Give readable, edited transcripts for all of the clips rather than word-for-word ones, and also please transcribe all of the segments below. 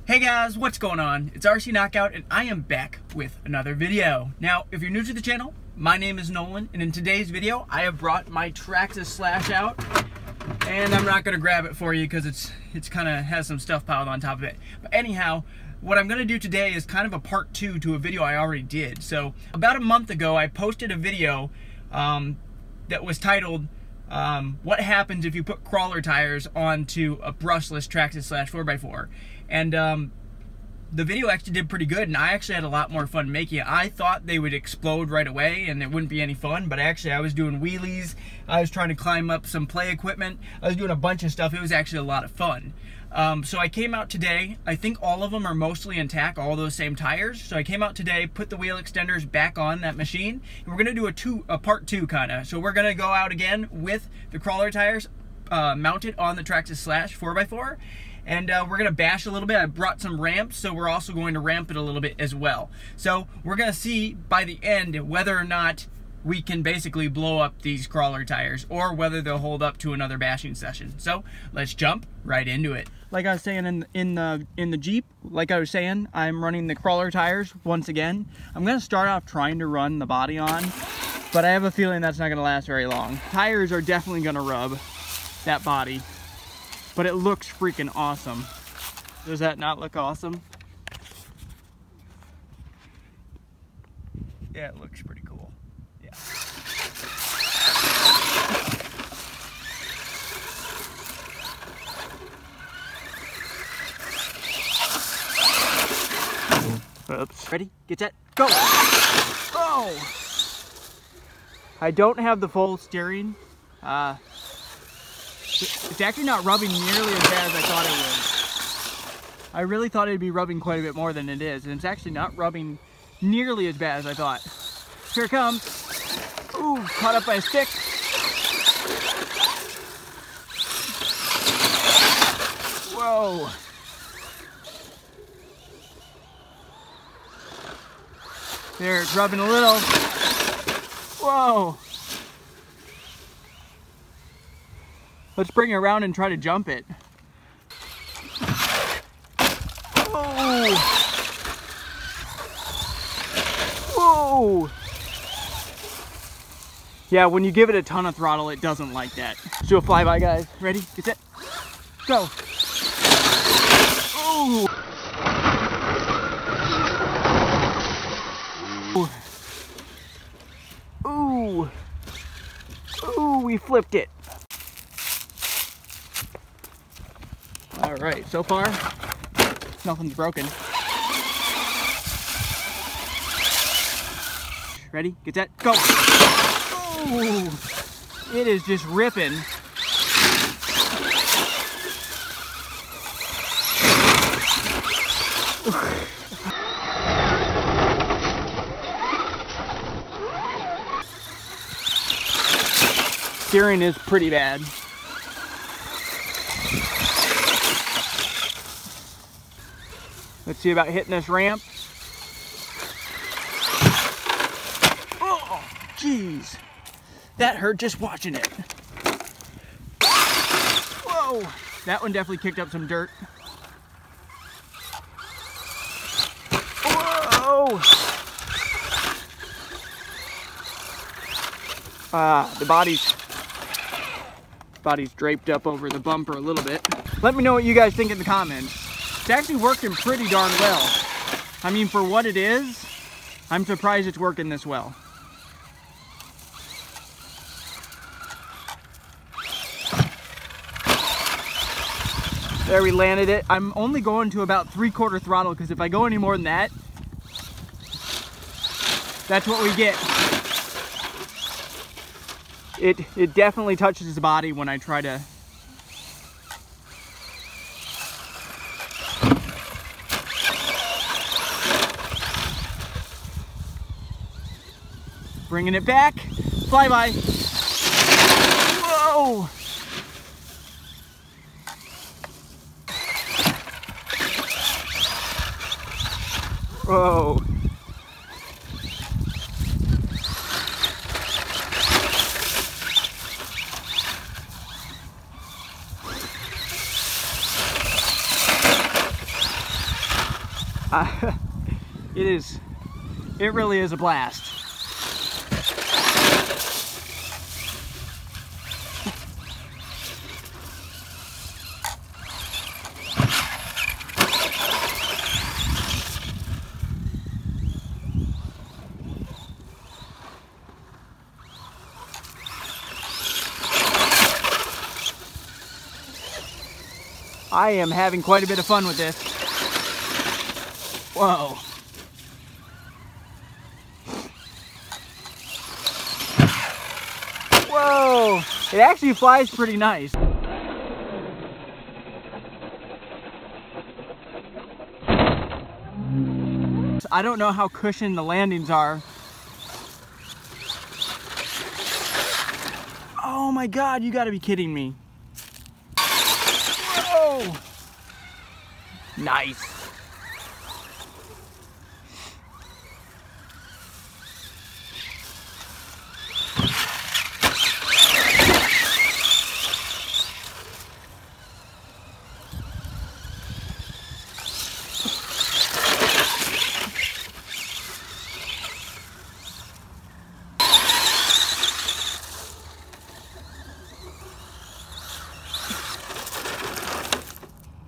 Hey guys, what's going on? It's RC Knockout and I am back with another video. Now, if you're new to the channel, my name is Nolan, and in today's video, I have brought my Traxxas Slash out, and I'm not gonna grab it for you because it's kind of has some stuff piled on top of it. But anyhow, what I'm gonna do today is kind of a part 2 to a video I already did. So about a month ago, I posted a video that was titled, what happens if you put crawler tires onto a brushless Traxxas Slash 4x4. And the video actually did pretty good, and I actually had a lot more fun making it. I thought they would explode right away and it wouldn't be any fun, but actually I was doing wheelies, I was trying to climb up some play equipment, I was doing a bunch of stuff. It was actually a lot of fun. So I came out today. I think all of them are mostly intact, all those same tires. So I came out today, put the wheel extenders back on that machine, and we're gonna do a part 2 kinda. So we're gonna go out again with the crawler tires mounted on the Traxxas Slash 4x4. And we're gonna bash a little bit. I brought some ramps, so we're also going to ramp it a little bit as well. So we're gonna see by the end whether or not we can basically blow up these crawler tires or whether they'll hold up to another bashing session. So let's jump right into it. Like I was saying in the Jeep, like I was saying, I'm running the crawler tires once again. I'm gonna start off trying to run the body on, but I have a feeling that's not gonna last very long. Tires are definitely gonna rub that body, but it looks freaking awesome. Does that not look awesome? Yeah, it looks pretty cool. Yeah. Oops. Ready? Get set. Go! Oh! I don't have the full steering. It's actually not rubbing nearly as bad as I thought it would. I really thought it'd be rubbing quite a bit more than it is, and it's actually not rubbing nearly as bad as I thought. Here it comes. Ooh, caught up by a stick. Whoa. There, it's rubbing a little. Whoa. Let's bring it around and try to jump it. Whoa! Whoa! Yeah, when you give it a ton of throttle, it doesn't like that. Let's do a flyby, guys. Ready? Get set. Go! Ooh! Ooh! Ooh, we flipped it. All right, so far, nothing's broken. Ready, get set, go! Ooh, it is just ripping. Steering is pretty bad. Let's see about hitting this ramp. Oh, jeez. That hurt just watching it. Whoa. That one definitely kicked up some dirt. Whoa. The body's draped up over the bumper a little bit. Let me know what you guys think in the comments. It's actually working pretty darn well. I mean, for what it is, I'm surprised it's working this well. There, we landed it. I'm only going to about 3/4 throttle because if I go any more than that, that's what we get. It definitely touches the body when I try to. Bringing it back, flyby. Whoa! Whoa. It really is a blast. I am having quite a bit of fun with this. Whoa. Whoa! It actually flies pretty nice. I don't know how cushioned the landings are. Oh my God, you gotta be kidding me. Whoa! Nice.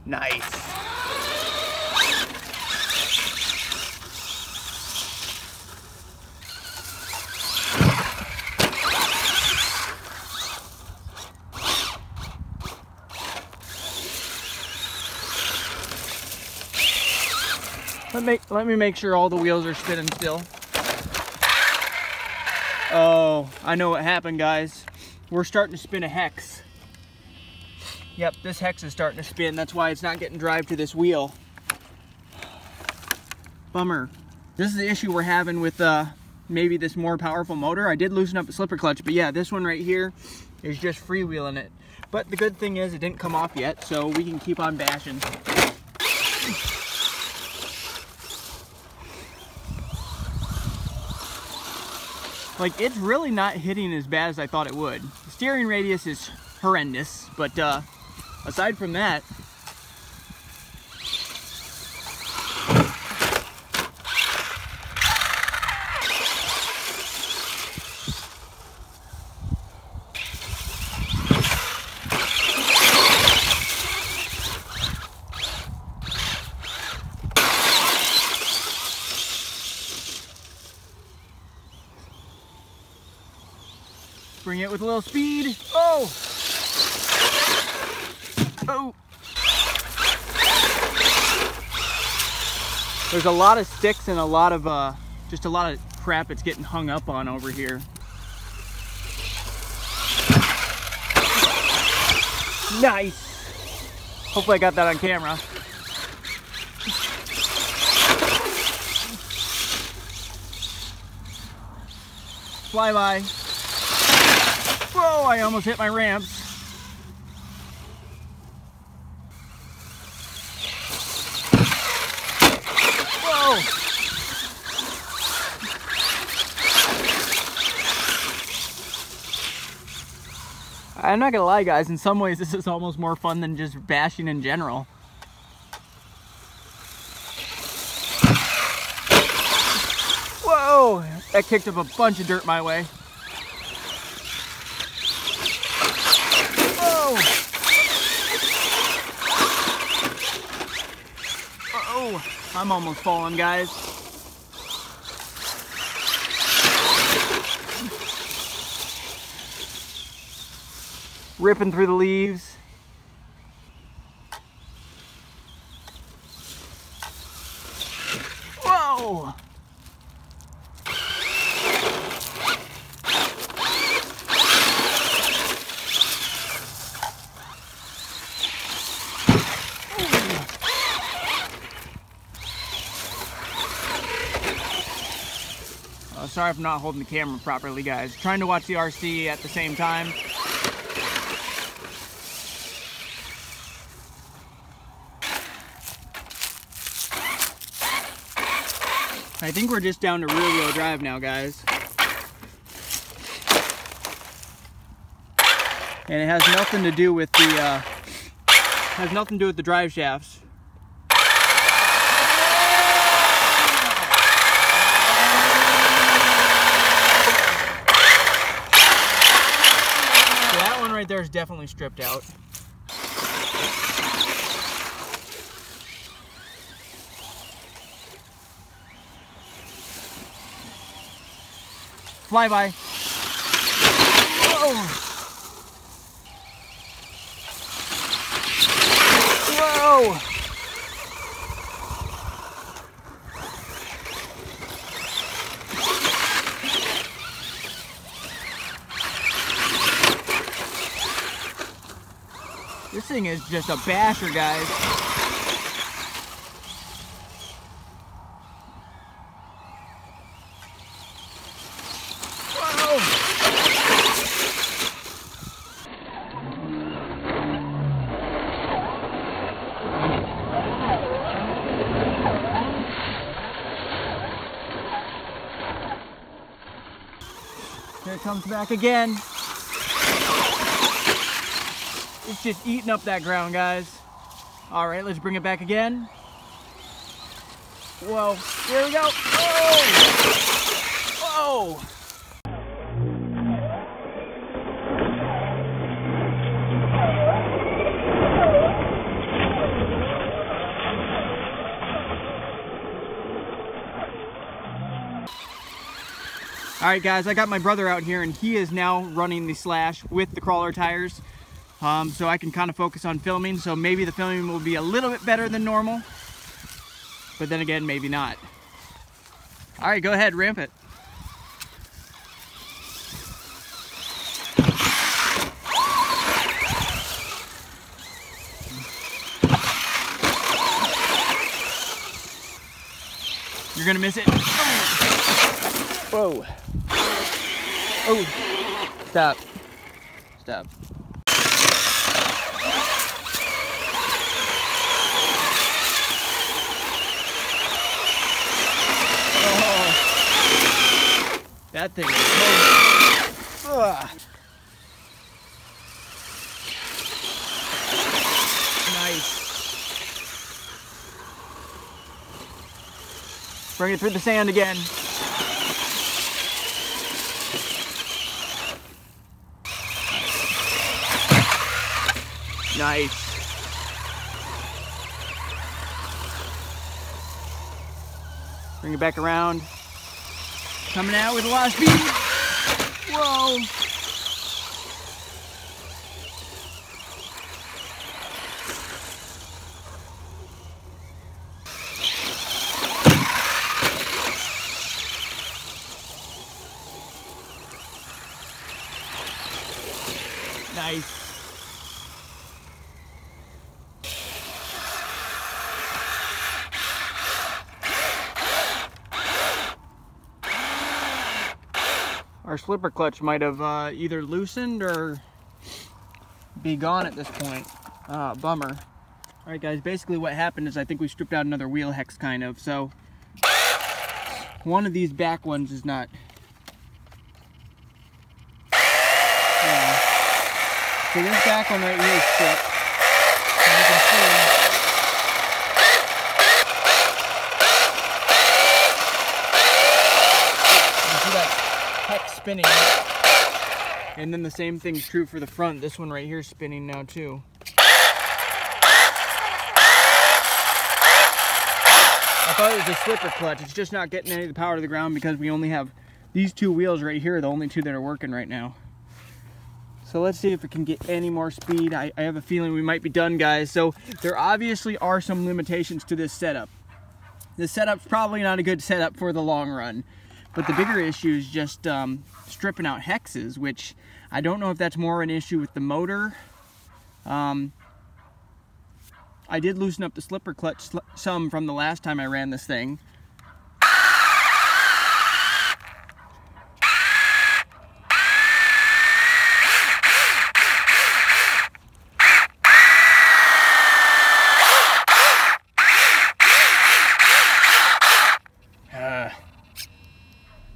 Nice. Let me make sure all the wheels are spinning still. Oh, I know what happened, guys. We're starting to spin a hex. Yep, this hex is starting to spin. That's why it's not getting drive to this wheel. Bummer. This is the issue we're having with maybe this more powerful motor. I did loosen up the slipper clutch, but yeah, this one right here is just freewheeling it. But the good thing is it didn't come off yet, so we can keep on bashing. Like, it's really not hitting as bad as I thought it would. The steering radius is horrendous, but aside from that, bring it with a little speed. Oh! Oh! There's a lot of sticks and a lot of just a lot of crap it's getting hung up on over here. Nice! Hopefully I got that on camera. Fly by. Whoa, I almost hit my ramps. Whoa! I'm not gonna lie, guys, in some ways this is almost more fun than just bashing in general. Whoa! That kicked up a bunch of dirt my way. Oh, I'm almost falling, guys. Ripping through the leaves. Whoa! Sorry if I'm not holding the camera properly, guys. Trying to watch the RC at the same time. I think we're just down to rear wheel drive now, guys. And it has nothing to do with the drive shafts. is definitely stripped out. Flyby. Whoa. Whoa. This thing is just a basher, guys. Here it comes back again. It's just eating up that ground, guys. All right, let's bring it back again. Whoa, here we go. Whoa! Whoa! All right, guys, I got my brother out here, and he is now running the Slash with the crawler tires. So I can kind of focus on filming, so maybe the filming will be a little bit better than normal, but then again, maybe not. All right, go ahead, ramp it. You're gonna miss it. Whoa. Oh, stop, stop. That thing is nice. Bring it through the sand again. Nice. Bring it back around. Coming out with a lot of speed. Whoa. Nice. Our slipper clutch might have either loosened or be gone at this point. Bummer. All right, guys, basically what happened is I think we stripped out another wheel hex, kind of. So one of these back ones is not. Yeah. So this back one right here is stripped. And you can see. Hex spinning, and then the same thing's true for the front. This one right here is spinning now too. I thought it was a slipper clutch. It's just not getting any of the power to the ground because we only have these two wheels right here, the only two that are working right now. So let's see if it can get any more speed. I have a feeling we might be done, guys. So there obviously are some limitations to this setup. This setup's probably not a good setup for the long run. But the bigger issue is just stripping out hexes, which I don't know if that's more an issue with the motor. I did loosen up the slipper clutch some from the last time I ran this thing.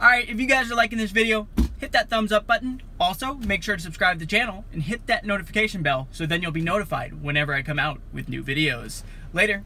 Alright, if you guys are liking this video, hit that thumbs up button. Also, make sure to subscribe to the channel and hit that notification bell so then you'll be notified whenever I come out with new videos. Later.